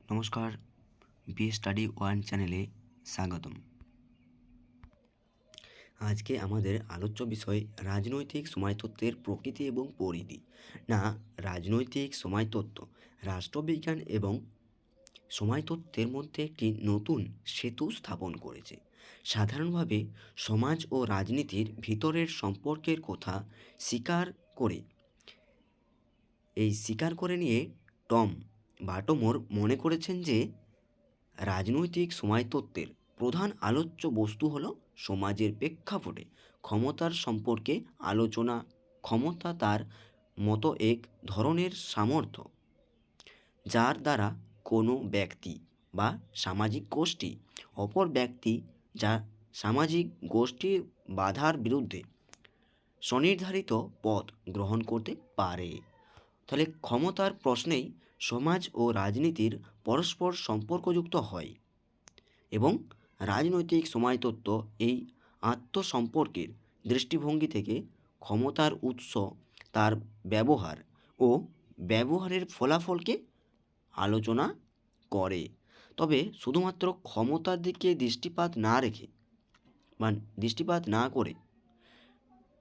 নমস্কার, B study one চ্যানেলে স্বাগতম। আজকে আমাদের আলোচ্য বিষয় রাজনৈতিক সময়তত্ত্বের প্রকৃতি এবং পরিধি। রাজনৈতিক সময়তত্ত্ব রাষ্ট্রবিজ্ঞান এবং সময়তত্ত্বের মধ্যে একটি নতুন সেতু স্থাপন করেছে। সাধারণভাবে সমাজ ও রাজনীতির ভিতরের সম্পর্কের কথা স্বীকার করে নিয়ে টম বার্টমোর মনে করেছেন যে রাজনৈতিক সময়তত্ত্বের প্রধান আলোচ্য বস্তু হল সমাজের প্রেক্ষাপটে ক্ষমতার সম্পর্কে আলোচনা। ক্ষমতা তার মতো এক ধরনের সামর্থ্য যার দ্বারা কোনো ব্যক্তি বা সামাজিক গোষ্ঠী অপর ব্যক্তি যা সামাজিক গোষ্ঠীর বাধার বিরুদ্ধে স্বনির্ধারিত পথ গ্রহণ করতে পারে। তাহলে ক্ষমতার প্রশ্নেই সমাজ ও রাজনীতির পরস্পর সম্পর্কযুক্ত হয় এবং রাজনৈতিক সময়তত্ত্ব এই আত্মসম্পর্কের দৃষ্টিভঙ্গি থেকে ক্ষমতার উৎস, তার ব্যবহার ও ব্যবহারের ফলাফলকে আলোচনা করে। তবে শুধুমাত্র ক্ষমতার দিকে দৃষ্টিপাত না করে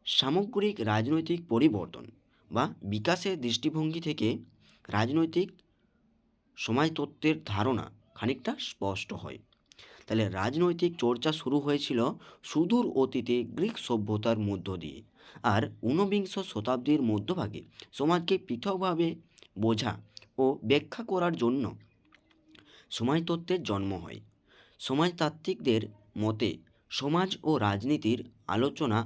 সামগ্রিক রাজনৈতিক পরিবর্তন বা বিকাশের দৃষ্টিভঙ্গি থেকে রাজনৈতিক সময়তত্ত্বের ধারণা খানিকটা স্পষ্ট হয়। তাহলে রাজনৈতিক চর্চা শুরু হয়েছিল সুদূর অতীতে গ্রিক সভ্যতার মধ্য দিয়ে, আর ঊনবিংশ শতাব্দীর মধ্যভাগে সমাজকে পৃথকভাবে বোঝা ও ব্যাখ্যা করার জন্য সময়তত্ত্বের জন্ম হয়। সমাজতাত্ত্বিকদের মতে সমাজ ও রাজনীতির আলোচনা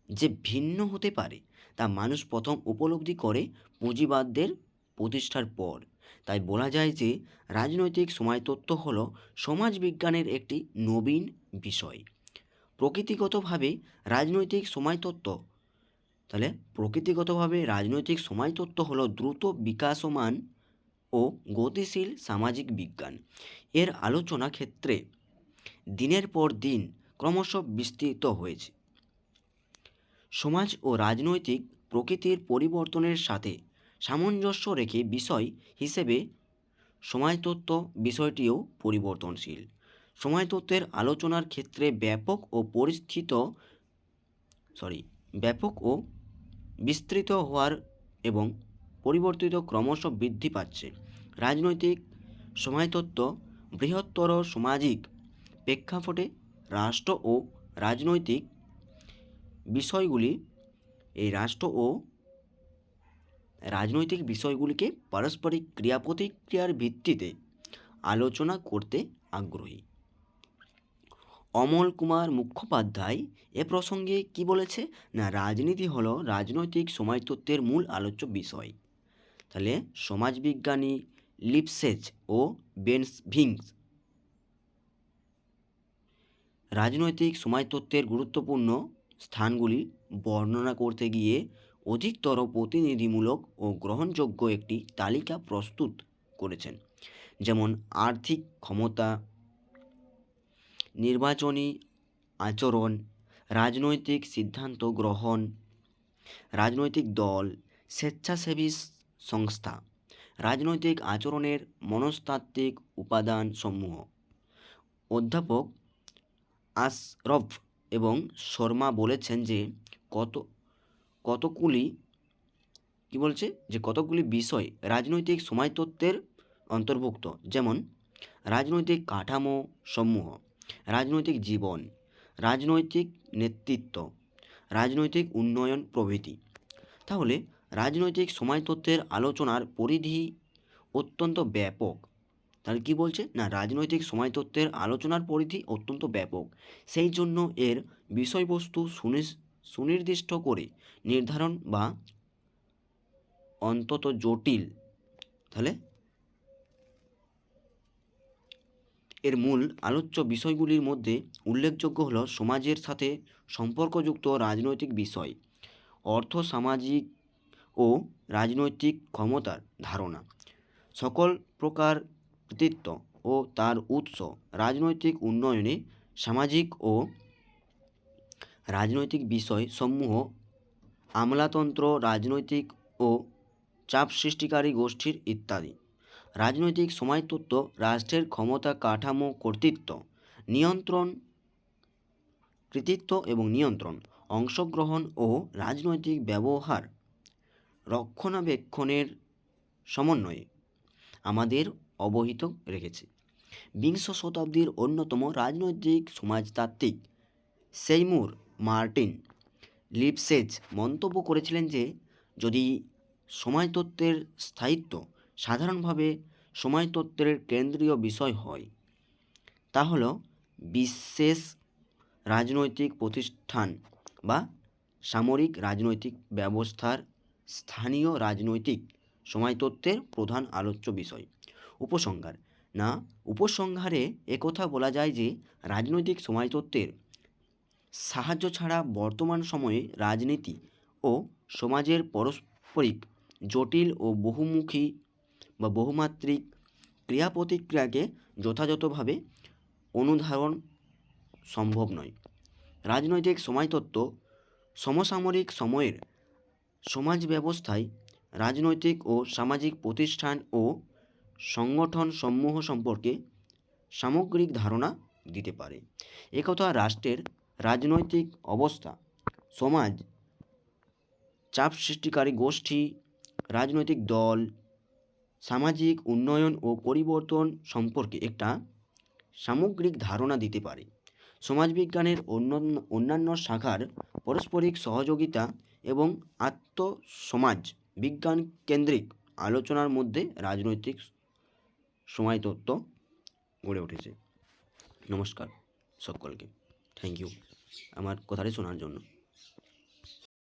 যে ভিন্ন হতে পারে তা মানুষ প্রথম উপলব্ধি করে পুঁজিবাদদের প্রতিষ্ঠার পর। তাই বলা যায় যে রাজনৈতিক সময়তত্ত্ব হল সমাজবিজ্ঞানের একটি নবীন বিষয়। প্রকৃতিগতভাবে রাজনৈতিক সময়তত্ত্ব হল দ্রুত বিকাশমান ও গতিশীল সামাজিক বিজ্ঞান। এর আলোচনা ক্ষেত্রে দিনের পর দিন ক্রমশ বিস্তৃত হয়েছে। সমাজ ও রাজনৈতিক প্রকৃতির পরিবর্তনের সাথে সামঞ্জস্য রেখে বিষয় হিসেবে সময়তত্ত্ব বিষয়টিও পরিবর্তনশীল। সময়তত্ত্বের আলোচনার ক্ষেত্রে ব্যাপক ও বিস্তৃত হওয়ার এবং পরিবর্তিত ক্রমশ বৃদ্ধি পাচ্ছে। রাজনৈতিক সময়তত্ত্ব বৃহত্তর সামাজিক প্রেক্ষাপটে রাষ্ট্র ও রাজনৈতিক বিষয়গুলিকে পারস্পরিক ক্রিয়া প্রতিক্রিয়ার ভিত্তিতে আলোচনা করতে আগ্রহী। অমল কুমার মুখোপাধ্যায় এ প্রসঙ্গে কি বলেছে? রাজনীতি হলো রাজনৈতিক সময়তত্ত্বের মূল আলোচ্য বিষয়। তাহলে সমাজবিজ্ঞানী লিপসেজ ও বেনভিংস রাজনৈতিক সময়তত্ত্বের গুরুত্বপূর্ণ স্থানগুলি বর্ণনা করতে গিয়ে অধিকতর প্রতিনিধিমূলক ও গ্রহণযোগ্য একটি তালিকা প্রস্তুত করেছেন। যেমন আর্থিক ক্ষমতা, নির্বাচনী আচরণ, রাজনৈতিক সিদ্ধান্ত গ্রহণ, রাজনৈতিক দল, স্বেচ্ছাসেবী সংস্থা, রাজনৈতিক আচরণের মনস্তাত্ত্বিক উপাদান সমূহ। অধ্যাপক আশরফ এবং শর্মা বলেছেন যে কতগুলি বিষয় রাজনৈতিক সময়তত্ত্বের অন্তর্ভুক্ত, যেমন রাজনৈতিক কাঠামো সমূহ, রাজনৈতিক জীবন, রাজনৈতিক নেতৃত্ব, রাজনৈতিক উন্নয়ন প্রভৃতি। তাহলে রাজনৈতিক সময়তত্ত্বের আলোচনার পরিধি অত্যন্ত ব্যাপক। তাহলে কি বলছে? রাজনৈতিক সময়তত্ত্বের আলোচনার পরিধি অত্যন্ত ব্যাপক, সেই জন্য এর বিষয়বস্তু সুনির্দিষ্ট করে নির্ধারণ বা অন্তত জটিল। তাহলে এর মূল আলোচ্য বিষয়গুলির মধ্যে উল্লেখযোগ্য হল সমাজের সাথে সম্পর্কযুক্ত রাজনৈতিক বিষয়, অর্থ, সামাজিক ও রাজনৈতিক ক্ষমতার ধারণা, সকল প্রকার কর্তৃত্ব ও তার উৎস, রাজনৈতিক উন্নয়নে সামাজিক ও রাজনৈতিক বিষয় সমূহ, আমলাতন্ত্র, রাজনৈতিক ও চাপ সৃষ্টিকারী গোষ্ঠীর ইত্যাদি। রাজনৈতিক সময়তত্ত্ব রাষ্ট্রের ক্ষমতা, কাঠামো, কর্তৃত্ব, নিয়ন্ত্রণ, কৃতিত্ব এবং নিয়ন্ত্রণ, অংশগ্রহণ ও রাজনৈতিক ব্যবহার রক্ষণাবেক্ষণের সমন্বয়ে আমাদের অবহিত রেখেছে। বিংশ শতাব্দীর অন্যতম রাজনৈতিক সমাজতাত্ত্বিক সেইমুর মার্টিন লিপসেজ মন্তব্য করেছিলেন যে যদি সময়তত্ত্বের স্থায়িত্ব সাধারণভাবে সময়তত্ত্বের কেন্দ্রীয় বিষয় হয়, তাহলে বিশেষ রাজনৈতিক প্রতিষ্ঠান বা সামরিক রাজনৈতিক ব্যবস্থার স্থানীয় রাজনৈতিক সময়তত্ত্বের প্রধান আলোচ্য বিষয়। উপসংহার উপসংহারে একথা বলা যায় যে রাজনৈতিক সময়তত্ত্বের সাহায্য ছাড়া বর্তমান সময়ে রাজনীতি ও সমাজের পারস্পরিক জটিল ও বহুমুখী বা বহুমাত্রিক ক্রিয়া প্রতিক্রিয়াকে যথাযথভাবে অনুধাবন সম্ভব নয়। রাজনৈতিক সময়তত্ত্ব সমসাময়িক সময়ের সমাজ ব্যবস্থায় রাজনৈতিক ও সামাজিক প্রতিষ্ঠান ও সংগঠন সমূহ সম্পর্কে সামগ্রিক ধারণা দিতে পারে। একথা রাষ্ট্রের রাজনৈতিক অবস্থা, সমাজ, চাপ সৃষ্টিকারী গোষ্ঠী, রাজনৈতিক দল, সামাজিক উন্নয়ন ও পরিবর্তন সম্পর্কে একটা সামগ্রিক ধারণা দিতে পারে। সমাজবিজ্ঞানের অন্যান্য শাখার পারস্পরিক সহযোগিতা এবং আত্মসমাজ বিজ্ঞান কেন্দ্রিক আলোচনার মধ্যে রাজনৈতিক সময়তত্ত্ব গড়ে উঠেছে। নমস্কার সকলকে, থ্যাংক ইউ আমার কথাটি শোনার জন্য।